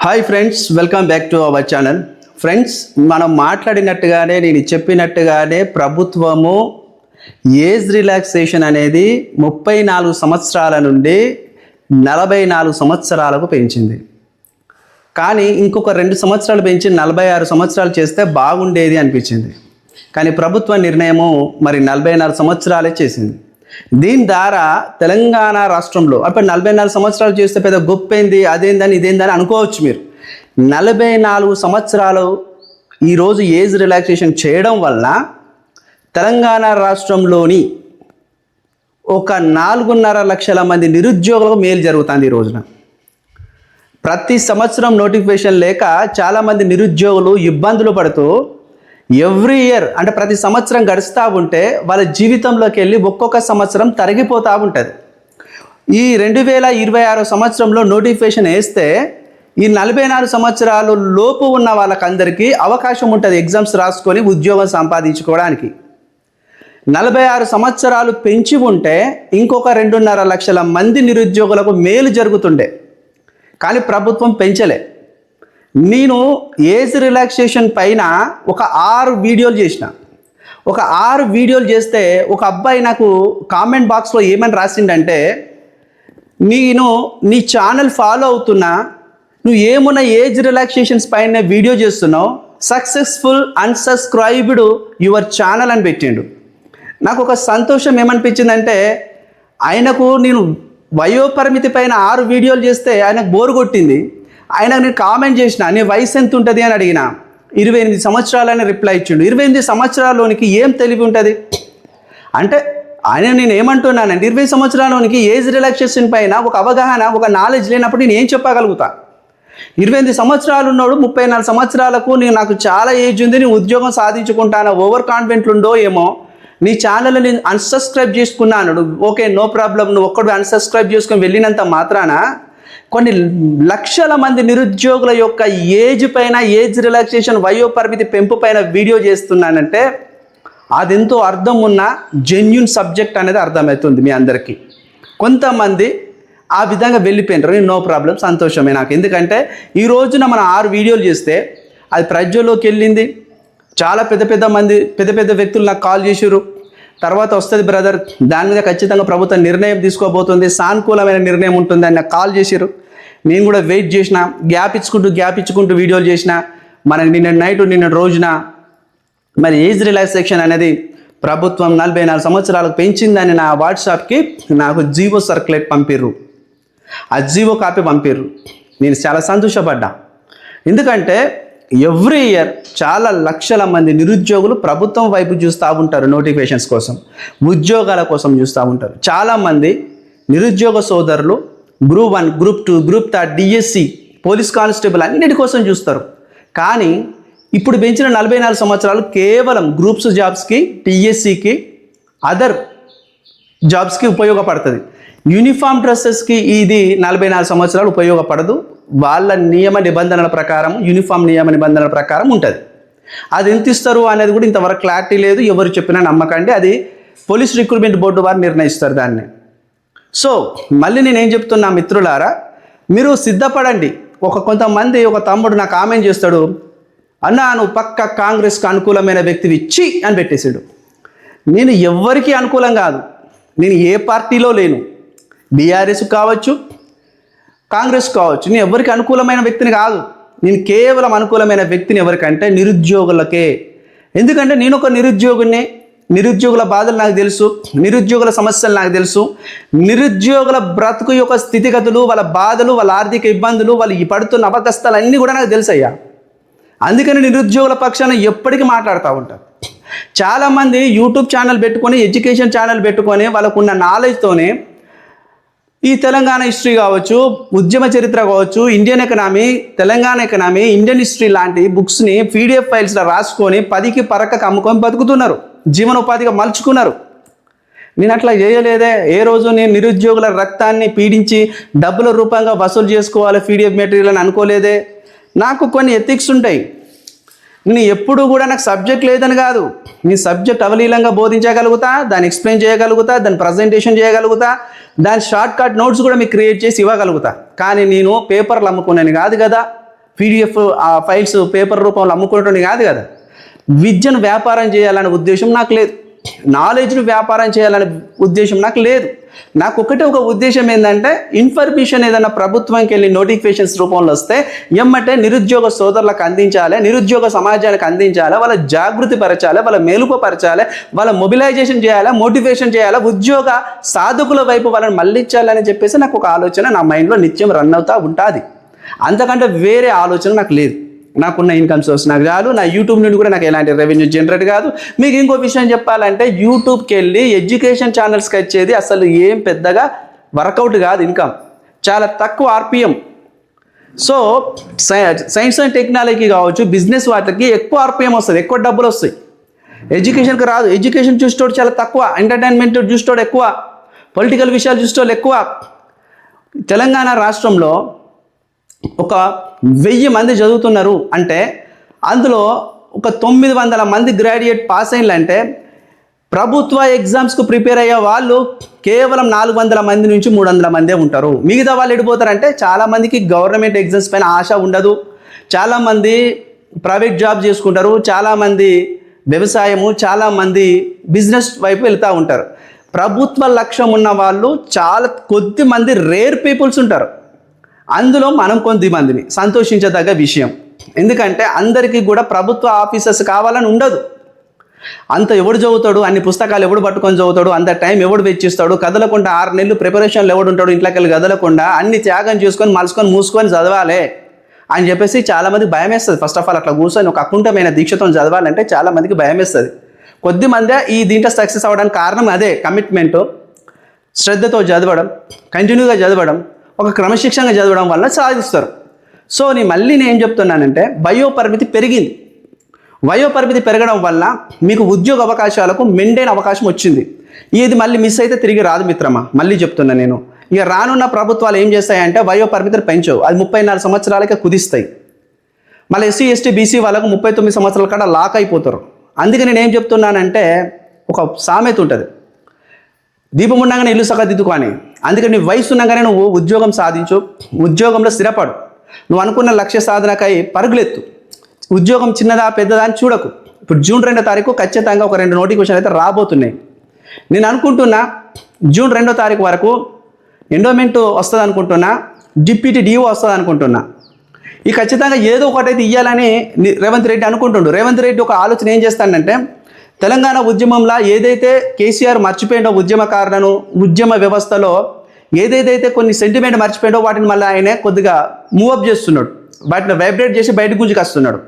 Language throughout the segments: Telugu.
Hi friends, welcome back to our channel. Friends, మనం మాట్లాడినట్టుగానే నేను చెప్పినట్టుగానే ప్రభుత్వము ఏజ్ రిలాక్సేషన్ అనేది 34 సంవత్సరాల నుండి 44 సంవత్సరాలకు పెంచింది. కానీ ఇంకొక 2 సంవత్సరాలు పెంచి 46 సంవత్సరాలు చేస్తే బాగుండేది అనిపించింది. కానీ ప్రభుత్వ నిర్ణయము మరి 44 సంవత్సరాలే చేసింది. దీని ద్వారా తెలంగాణ రాష్ట్రంలో అప్పుడు 44 సంవత్సరాలు చేస్తే పెద్ద గొప్పేంది, అదేందని ఇదేందని అనుకోవచ్చు మీరు. 44 సంవత్సరాలు ఈరోజు ఏజ్ రిలాక్సేషన్ చేయడం వల్ల తెలంగాణ రాష్ట్రంలోని ఒక 4.5 లక్షల మంది నిరుద్యోగులకు మేలు జరుగుతుంది. ఈ రోజున ప్రతి సంవత్సరం నోటిఫికేషన్ లేక చాలామంది నిరుద్యోగులు ఇబ్బందులు పడుతూ ఎవ్రీ ఇయర్ అంటే ప్రతి సంవత్సరం గడుస్తూ ఉంటే వాళ్ళ జీవితంలోకి వెళ్ళి ఒక్కొక్క సంవత్సరం తరిగిపోతూ ఉంటుంది. ఈ 2026 సంవత్సరంలో నోటిఫికేషన్ వేస్తే ఈ 44 సంవత్సరాలు లోపు ఉన్న వాళ్ళకందరికీ అవకాశం ఉంటుంది ఎగ్జామ్స్ రాసుకొని ఉద్యోగం సంపాదించుకోవడానికి. 46 సంవత్సరాలు పెంచి ఉంటే ఇంకొక 2.5 లక్షల మంది నిరుద్యోగులకు మేలు జరుగుతుండే. కానీ ప్రభుత్వం పెంచలే. నేను ఏజ్ రిలాక్సేషన్ పైన ఒక 6 వీడియోలు చేసిన. ఒక 6 వీడియోలు చేస్తే ఒక అబ్బాయి నాకు కామెంట్ బాక్స్లో ఏమని రాసిండంటే, నేను నీ ఛానల్ ఫాలో అవుతున్నా, నువ్వు ఏమున్నా ఏజ్ రిలాక్సేషన్స్ పైన వీడియో చేస్తున్నావు, సక్సెస్ఫుల్ అన్సబ్స్క్రైబ్డ్ యువర్ ఛానల్ అని పెట్టిండు. నాకు ఒక సంతోషం ఏమనిపించిందంటే, ఆయనకు నేను వయోపరిమితి పైన 6 వీడియోలు చేస్తే ఆయనకు బోరు కొట్టింది. ఆయనకు నేను కామెంట్ చేసిన, నీ వయసు ఎంత ఉంటుంది అని అడిగిన. 28 సంవత్సరాలని రిప్లై ఇచ్చిండు. 28 సంవత్సరాల్లోనికి ఏం తెలివి ఉంటుంది అంటే నేను ఏమంటున్నానంటే 20 సంవత్సరాల్లోనికి ఏజ్ రిలాక్సేషన్ పైన ఒక అవగాహన, ఒక నాలెడ్జ్ లేనప్పుడు నేను ఏం చెప్పగలుగుతా. 28 సంవత్సరాలు ఉన్నాడు, 34 సంవత్సరాలకు నాకు చాలా ఏజ్ ఉంది, నేను ఉద్యోగం సాధించుకుంటాను, ఓవర్ కాన్ఫిడెంట్ ఉందో ఏమో, నీ ఛానల్ నేను అన్సబ్స్క్రైబ్ చేసుకున్నాను, ఓకే నో ప్రాబ్లం, నువ్వు ఒక్కడు అన్సబ్స్క్రైబ్ చేసుకొని వెళ్ళినంత మాత్రాన కొన్ని లక్షల మంది నిరుద్యోగుల యొక్క ఏజ్ పైన, ఏజ్ రిలాక్సేషన్ వయోపరిమితి పెంపు పైన వీడియో చేస్తున్నానంటే అదెంతో అర్థం ఉన్న జెన్యూన్ సబ్జెక్ట్ అనేది అర్థమవుతుంది మీ అందరికీ. కొంతమంది ఆ విధంగా వెళ్ళిపోయినారు, నో ప్రాబ్లం, సంతోషమే నాకు. ఎందుకంటే ఈ రోజున మనం 6 వీడియోలు చేస్తే అది ప్రజల్లోకి వెళ్ళింది. చాలా పెద్ద పెద్ద వ్యక్తులు నాకు కాల్ చేసారు. తర్వాత వస్తుంది బ్రదర్, దాని మీద ఖచ్చితంగా ప్రభుత్వం నిర్ణయం తీసుకోబోతుంది, సానుకూలమైన నిర్ణయం ఉంటుంది అని నాకు కాల్ చేశారు. నేను కూడా వెయిట్ చేసిన, గ్యాప్ ఇచ్చుకుంటూ వీడియోలు చేసిన. మనకి నిన్న రోజున మరి ఏజ్ రిలాక్సేషన్ అనేది ప్రభుత్వం 44 సంవత్సరాలకు పెంచిందని నా వాట్సాప్కి నాకు జీవో సర్క్యులేట్ పంపిర్రు, ఆ జీవో కాపీ పంపిర్రు. నేను చాలా సంతోషపడ్డా. ఎందుకంటే ఎవ్రీ ఇయర్ చాలా లక్షల మంది నిరుద్యోగులు ప్రభుత్వం వైపు చూస్తూ ఉంటారు, నోటిఫికేషన్స్ కోసం, ఉద్యోగాల కోసం చూస్తూ ఉంటారు. చాలామంది నిరుద్యోగ సోదరులు group 1, group 2, group 3, DSC, police constable అన్నిటి కోసం చూస్తారు. కానీ ఇప్పుడు పెంచిన 44 సంవత్సరాలు కేవలం గ్రూప్స్ జాబ్స్కి, టీఎస్సికి, అదర్ జాబ్స్కి ఉపయోగపడుతుంది. యూనిఫామ్ డ్రెస్సెస్కి ఇది 44 సంవత్సరాలు ఉపయోగపడదు. వాళ్ళ నియమ నిబంధనల ప్రకారం, యూనిఫామ్ నియమ నిబంధనల ప్రకారం ఉంటుంది. అది ఎంత ఇస్తారు అనేది కూడా ఇంతవరకు క్లారిటీ లేదు. ఎవరు చెప్పినా నమ్మకండి, అది పోలీస్ రిక్రూట్మెంట్ బోర్డు వారు నిర్ణయిస్తారు దాన్ని. సో మళ్ళీ నేనేం చెప్తున్నా మిత్రులారా, మీరు సిద్ధపడండి. కొంతమంది ఒక తమ్ముడు నాకు కామెంట్ చేస్తాడు, అన్నా నువ్వు పక్క కాంగ్రెస్కి అనుకూలమైన వ్యక్తివి ఇచ్చి అని పెట్టేశాడు. నేను ఎవ్వరికీ అనుకూలం కాదు, నేను ఏ పార్టీలో లేను, బీఆర్ఎస్ కావచ్చు, కాంగ్రెస్ కావచ్చు, నేను ఎవరికి అనుకూలమైన వ్యక్తిని కాదు. నేను కేవలం అనుకూలమైన వ్యక్తిని ఎవరికంటే నిరుద్యోగులకే. ఎందుకంటే నేను ఒక నిరుద్యోగిని, నిరుద్యోగుల బాధలు నాకు తెలుసు, నిరుద్యోగుల సమస్యలు నాకు తెలుసు, నిరుద్యోగుల బ్రతుకు యొక్క స్థితిగతులు, వాళ్ళ బాధలు, వాళ్ళ ఆర్థిక ఇబ్బందులు, వాళ్ళు పడుతున్న అపకష్టాలు అన్నీ కూడా నాకు తెలుసు అయ్యా. అందుకని నిరుద్యోగుల పక్షాన ఎప్పటికీ మాట్లాడుతూ ఉంటారు. చాలామంది యూట్యూబ్ ఛానల్ పెట్టుకొని, ఎడ్యుకేషన్ ఛానల్ పెట్టుకొని వాళ్ళకున్న నాలెడ్జ్తోనే ఈ తెలంగాణ హిస్టరీ కావచ్చు, ఉద్యమ చరిత్ర కావచ్చు, Indian economy, Telangana economy, Indian history లాంటి బుక్స్ని PDF ఫైల్స్లో రాసుకొని 10కి పరకకు అమ్ముకొని బతుకుతున్నారు, జీవనోపాధిగా మలుచుకున్నారు. నేను అట్లా చేయలేదే. ఏ రోజు నేను నిరుద్యోగుల రక్తాన్ని పీడించి డబ్బుల రూపంగా వసూలు చేసుకోవాలి PDF మెటీరియల్ అని అనుకోలేదే. నాకు కొన్ని ఎథిక్స్ ఉంటాయి. నేను ఎప్పుడు కూడా నాకు సబ్జెక్ట్ లేదని కాదు, నీ సబ్జెక్ట్ అవలీలంగా బోధించగలుగుతా, దాన్ని ఎక్స్ప్లెయిన్ చేయగలుగుతా, దాన్ని ప్రజెంటేషన్ చేయగలుగుతా, దాని షార్ట్ కట్ నోట్స్ కూడా మీకు క్రియేట్ చేసి ఇవ్వగలుగుతా. కానీ నేను పేపర్లు అమ్ముకునేది కాదు కదా, PDF ఫైల్స్ పేపర్ రూపంలో అమ్ముకుంటుంది కాదు కదా. విద్యను వ్యాపారం చేయాలనే ఉద్దేశం నాకు లేదు, నాలెడ్జ్ను వ్యాపారం చేయాలనే ఉద్దేశం నాకు లేదు. నాకు ఒక ఉద్దేశం ఏంటంటే ఇన్ఫర్మేషన్ ఏదైనా ప్రభుత్వంకి వెళ్ళి నోటిఫికేషన్స్ రూపంలో వస్తే ఎమ్మటే నిరుద్యోగ సోదరులకు అందించాలి, నిరుద్యోగ సమాజానికి అందించాలి, వాళ్ళ జాగృతి పరచాలి, వాళ్ళ మేలుపరచాలి, వాళ్ళ మొబిలైజేషన్ చేయాలి, మోటివేషన్ చేయాలి, ఉద్యోగ సాధకుల వైపు వాళ్ళని మళ్ళించాలని చెప్పేసి నాకు ఒక ఆలోచన నా మైండ్లో నిత్యం రన్ అవుతూ ఉంటుంది. అంతకంటే వేరే ఆలోచన నాకు లేదు. నాకున్న ఇన్కమ్ సోర్స్ నాకు చాలు. నా యూట్యూబ్ నుండి కూడా నాకు ఎలాంటి రెవెన్యూ జనరేట్ కాదు. మీకు ఇంకో విషయం చెప్పాలంటే యూట్యూబ్కి వెళ్ళి ఎడ్యుకేషన్ ఛానల్స్కి వచ్చేది అసలు ఏం పెద్దగా వర్కౌట్ కాదు. ఇన్కమ్ చాలా తక్కువ RPM. So science and technology కావచ్చు, బిజినెస్ వాటికి ఎక్కువ RPM వస్తుంది, ఎక్కువ డబ్బులు వస్తాయి. ఎడ్యుకేషన్కి రాదు. ఎడ్యుకేషన్ చూసేటోడు చాలా తక్కువ, ఎంటర్టైన్మెంట్ చూసేటోడు ఎక్కువ, పొలిటికల్ విషయాలు చూసేటోళ్ళు ఎక్కువ. తెలంగాణ రాష్ట్రంలో ఒక 1000 మంది చదువుతున్నారు అంటే అందులో ఒక 900 మంది గ్రాడ్యుయేట్ పాస్ అయ్యిందంటే ప్రభుత్వ ఎగ్జామ్స్కు ప్రిపేర్ అయ్యే వాళ్ళు కేవలం 400 మంది నుంచి 300 మందే ఉంటారు. మిగతా వాళ్ళు ఎడిపోతారంటే చాలామందికి గవర్నమెంట్ ఎగ్జామ్స్ పైన ఆశ ఉండదు, చాలామంది ప్రైవేట్ జాబ్ చేసుకుంటారు, చాలామంది వ్యవసాయము, చాలామంది బిజినెస్ వైపు వెళ్తూ ఉంటారు. ప్రభుత్వ లక్ష్యం ఉన్న వాళ్ళు చాలా కొద్ది మంది రేర్ పీపుల్స్ ఉంటారు. అందులో మనం కొద్దిమందిని సంతోషించదగ్గ విషయం. ఎందుకంటే అందరికీ కూడా ప్రభుత్వ ఆఫీసర్స్ కావాలని ఉండదు. అంత ఎవడు చదువుతాడు, అన్ని పుస్తకాలు ఎవడు పట్టుకొని చదువుతాడు, అంత టైం ఎవడు వెచ్చిస్తాడు, కదలకుండా 6 నెలలు ప్రిపరేషన్లు ఎవడు ఉంటాడు, ఇంట్లోకి వెళ్ళి కదలకుండా అన్ని త్యాగం చేసుకొని మలుసుకొని మూసుకొని చదవాలి అని చెప్పేసి చాలామంది భయం వేస్తుంది. ఫస్ట్ ఆఫ్ ఆల్ అట్లా కూర్చొని ఒక అకుంఠమైన దీక్షతో చదవాలంటే చాలామందికి భయం వేస్తుంది. కొద్దిమంది ఈ దీంట్లో సక్సెస్ అవ్వడానికి కారణం అదే, కమిట్మెంట్, శ్రద్ధతో చదవడం, కంటిన్యూగా చదవడం, ఒక క్రమశిక్షణగా చదవడం వల్ల సాధిస్తారు. సో నేను ఏం చెప్తున్నానంటే వయోపరిమితి పెరిగింది. వయోపరిమితి పెరగడం వల్ల మీకు ఉద్యోగ అవకాశాలకు మెండైన అవకాశం వచ్చింది. ఇది మళ్ళీ మిస్ అయితే తిరిగి రాదు మిత్రమా. మళ్ళీ చెప్తున్నా నేను, ఇక రానున్న ప్రభుత్వాలు ఏం చేస్తాయంటే వయోపరిమితిని పెంచవు, అది 34 సంవత్సరాలకే కుదిస్తాయి. మళ్ళీ SC ST BC వాళ్ళకు 39 సంవత్సరాల కాడ లాక్ అయిపోతారు. అందుకే నేను ఏం చెప్తున్నానంటే ఒక సామెత ఉంటుంది, దీపం ఉండగానే ఇల్లు సగదిద్దుకో అని. అందుకని నీ వయసు ఉండగానే నువ్వు ఉద్యోగం సాధించు, ఉద్యోగంలో స్థిరపడు, నువ్వు అనుకున్న లక్ష్య సాధనకై పరుగులెత్తు. ఉద్యోగం చిన్నదా పెద్దదా అని చూడకు. ఇప్పుడు జూన్ 2వ తారీఖు ఖచ్చితంగా ఒక 2 నోటిఫికేషన్ అయితే రాబోతున్నాయి. నేను అనుకుంటున్నా జూన్ 2వ తారీఖు వరకు ఎండోమెంట్ వస్తుంది అనుకుంటున్నా, డిప్యూటీ DO వస్తుంది అనుకుంటున్నా. ఈ ఖచ్చితంగా ఏదో ఒకటైతే ఇవ్వాలని రేవంత్ రెడ్డి అనుకుంటుండు. రేవంత్ రెడ్డి ఒక ఆలోచన ఏం చేస్తాడంటే తెలంగాణ ఉద్యమంలో ఏదైతే కేసీఆర్ మర్చిపోయిండో ఉద్యమకారులను, ఉద్యమ వ్యవస్థలో ఏదైతే కొన్ని సెంటిమెంట్ మర్చిపోయిండో వాటిని మళ్ళీ ఆయన కొద్దిగా మూవప్ చేస్తున్నాడు, వాటిని వైబ్రేట్ చేసి బయట గుంజుకొస్తున్నాడు.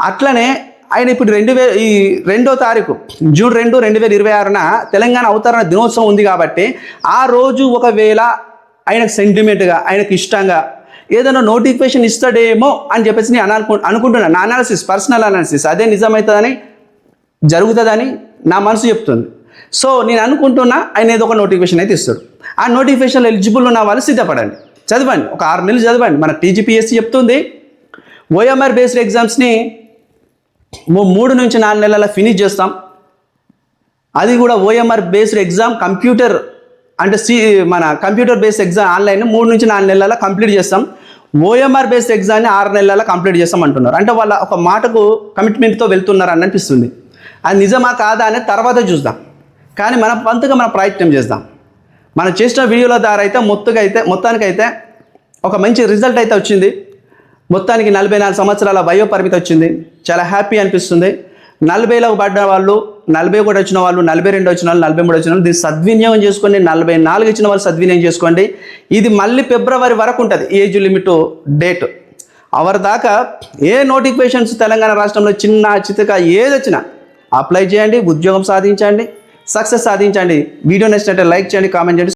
అట్లనే ఆయన ఇప్పుడు 2వ తారీఖు జూన్ 2, 2026న తెలంగాణ అవతరణ దినోత్సవం ఉంది కాబట్టి ఆ రోజు ఒకవేళ ఆయనకు సెంటిమెంట్గా, ఆయనకు ఇష్టంగా ఏదైనా నోటిఫికేషన్ ఇస్తాడేమో అని చెప్పేసి నేను అనుకుంటున్నాను. నా అనాలిసిస్, పర్సనల్ అనాలిసిస్, అదే నిజమవుతుందని జరుగుతుందని నా మనసు చెప్తుంది. సో నేను అనుకుంటున్నా ఆయన ఏదో ఒక నోటిఫికేషన్ అయితే ఇస్తాడు. ఆ నోటిఫికేషన్లో ఎలిజిబుల్ ఉన్న వాళ్ళు సిద్ధపడండి, చదవండి, ఒక 6 నెలలు చదవండి. మన TGPSC చెప్తుంది OMR బేస్డ్ ఎగ్జామ్స్ని 3 నుంచి 4 నెలల ఫినిష్ చేస్తాం. అది కూడా OMR బేస్డ్ ఎగ్జామ్ కంప్యూటర్ అంటే మన కంప్యూటర్ బేస్డ్ ఎగ్జామ్ ఆన్లైన్ 3 నుంచి 4 నెలల కంప్లీట్ చేస్తాం. OMR బేస్డ్ ఎగ్జామ్ని 6 నెలల కంప్లీట్ చేస్తాం అంటున్నారు. అంటే వాళ్ళ ఒక మాటకు కమిట్మెంట్తో వెళ్తున్నారు అని అనిపిస్తుంది. అది నిజమా కాదా అనేది తర్వాత చూద్దాం, కానీ మన వంతుగా మనం ప్రయత్నం చేద్దాం. మనం చేసిన వీడియోల ద్వారా అయితే మొత్తానికైతే ఒక మంచి రిజల్ట్ అయితే వచ్చింది. మొత్తానికి 44 సంవత్సరాల వయో పరిమితి వచ్చింది. చాలా హ్యాపీ అనిపిస్తుంది. 40లోకి పడ్డ వాళ్ళు, 41 వచ్చిన వాళ్ళు, 42 వచ్చిన వాళ్ళు, 43 వచ్చిన వాళ్ళు దీన్ని సద్వినియోగం చేసుకోండి. 44 ఇచ్చిన వాళ్ళు సద్వినియోగం చేసుకోండి. ఇది మళ్ళీ ఫిబ్రవరి వరకు ఉంటుంది ఏజ్ లిమిట్ డేట్. అవర్ దాకా ఏ నోటిఫికేషన్స్ తెలంగాణ రాష్ట్రంలో చిన్న చితక ఏది వచ్చినా అప్లై చేయండి, ఉద్యోగం సాధించండి, సక్సెస్ సాధించండి. వీడియో నచ్చినట్లయితే లైక్ చేయండి, కామెంట్ చేయండి.